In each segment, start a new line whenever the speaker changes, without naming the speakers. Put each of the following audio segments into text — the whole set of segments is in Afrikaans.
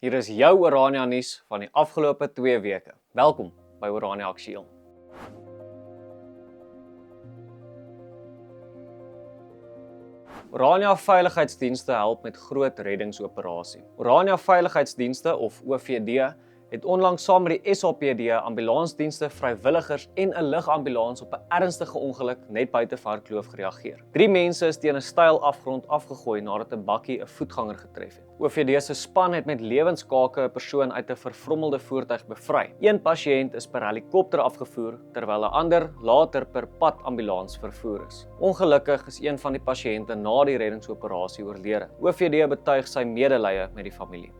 Hier is jou Orania nuus van die afgelope 2 weke. Welkom by Orania Aktueel. Orania Veiligheidsdienste help met groot reddingsoperasie. Orania Veiligheidsdienste of OVD het onlangs saam met die SAPD, ambulansdienste, vrywilligers en 'n lugambulans op 'n ernstige ongeluk net buite Varkloof gereageer. 3 mense is teen 'n steil afgrond afgegooi nadat 'n bakkie 'n voetganger getref het. OVD se span het met lewenskake 'n persoon uit 'n vervrommelde voertuig bevry. Een pasiënt is per helikopter afgevoer terwyl 'n ander later per padambulans vervoer is. Ongelukkig is een van die pasiënte na die reddingsoperasie oorlede. OVD betuig sy medelee met die familie.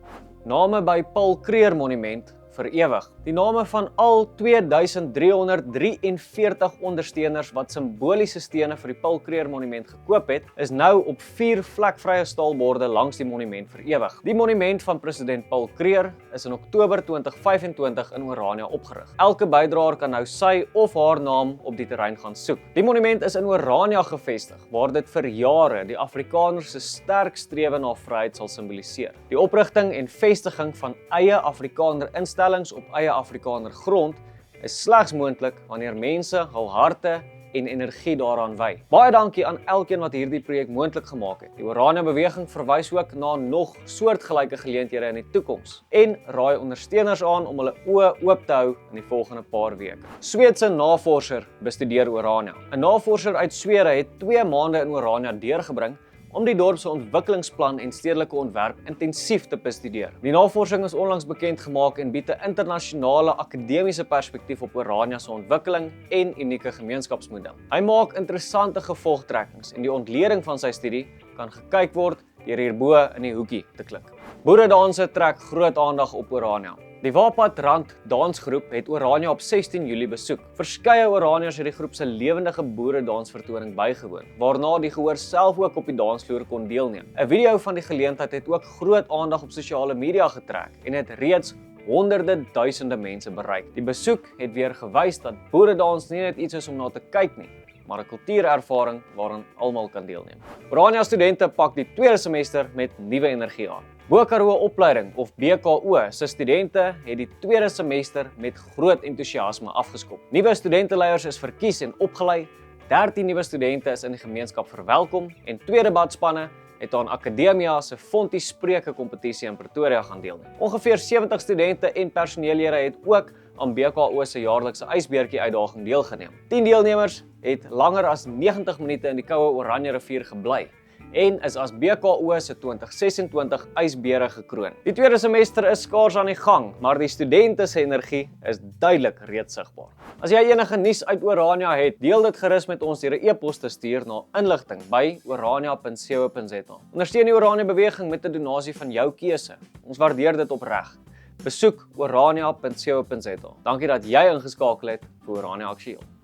Name by Paul Kruger Monument vir ewig. Die name van al 2343 ondersteuners wat simboliese stene vir die Paul Kruger Monument gekoop het, is nou op 4 vlekvrye staalborde langs die monument vir ewig. Die monument van president Paul Kruger is in Oktober 2025 in Orania opgerig. Elke bydraer kan nou sy of haar naam op die terrein gaan soek. Die monument is in Orania gevestig, waar dit vir jare die Afrikaner se sterk strewe na vryheid sal simboliseer. Die oprigting en vestiging van eie Afrikaner instellings op eie Afrikaner grond is slegs moontlik wanneer mense hul harte en energie daaraan wy. Baie dankie aan elkeen wat hierdie projek moontlik gemaak het. Die Orania beweging verwys ook na nog soortgelyke geleenthede in die toekoms en raai ondersteuners aan om hulle oë oop te hou in die volgende paar weke. Sweedse navorser bestudeer Orania. 'n Navorser uit Swede het 2 maande in Orania deurgebring om die dorp se ontwikkelingsplan en stedelike ontwerp intensief te bestudeer. Die navorsing is onlangs bekend gemaak en bied 'n internasionale akademiese perspektief op Orania se ontwikkeling en unieke gemeenskapsmodel. Hy maak interessante gevolgtrekkings en die ontleding van sy studie kan gekyk word deur hierbo in die hoekie te klik. Boeredanse trek groot aandag op Orania. Die Wapad Rand dansgroep het Orania op 16 Julie besoek. Verskeie Oraniërs het die groep se lewendige boeredansvertoning bygewoon, waarna die gehoor self ook op die dansvloer kon deelneem. 'n Video van die geleentheid het ook groot aandag op sosiale media getrek en het reeds honderde duisende mense bereik. Die besoek het weer gewys dat boeredans nie net iets is om na te kyk nie, maar 'n kultuurervaring waaraan almal kan deelneem. Orania studente pak die 2de semester met nuwe energie aan. Bo-Karoo Opleiding of BKO se studente het die 2de semester met groot entoesiasme afgeskop. Nuwe studenteleiers is verkies en opgelei, 13 nuwe studente is in die gemeenskap verwelkom en 2 debatspanne het aan Akademia se Fontie Spreuke kompetisie in Pretoria gaan deelneem. Ongeveer 70 studente en personeellede het ook aan BKO se jaarlikse ysbeertjie uitdaging deelgeneem. 10 deelnemers het langer as 90 minute in die koue Oranje rivier gebly en is as BKO se 2026 ysbere gekroon. Die 2de semester is skaars aan die gang, maar die studente se energie is duidelik reeds sigbaar. As jy enige nuus uit Orania het, deel dit gerus met ons deur 'n e-pos te stuur na inligting@orania.co.za. Ondersteun die Orania beweging met 'n donasie van jou keuse. Ons waardeer dit opreg. Besoek orania.co.za. Dankie dat jy ingeskakel het vir Orania Aktueel.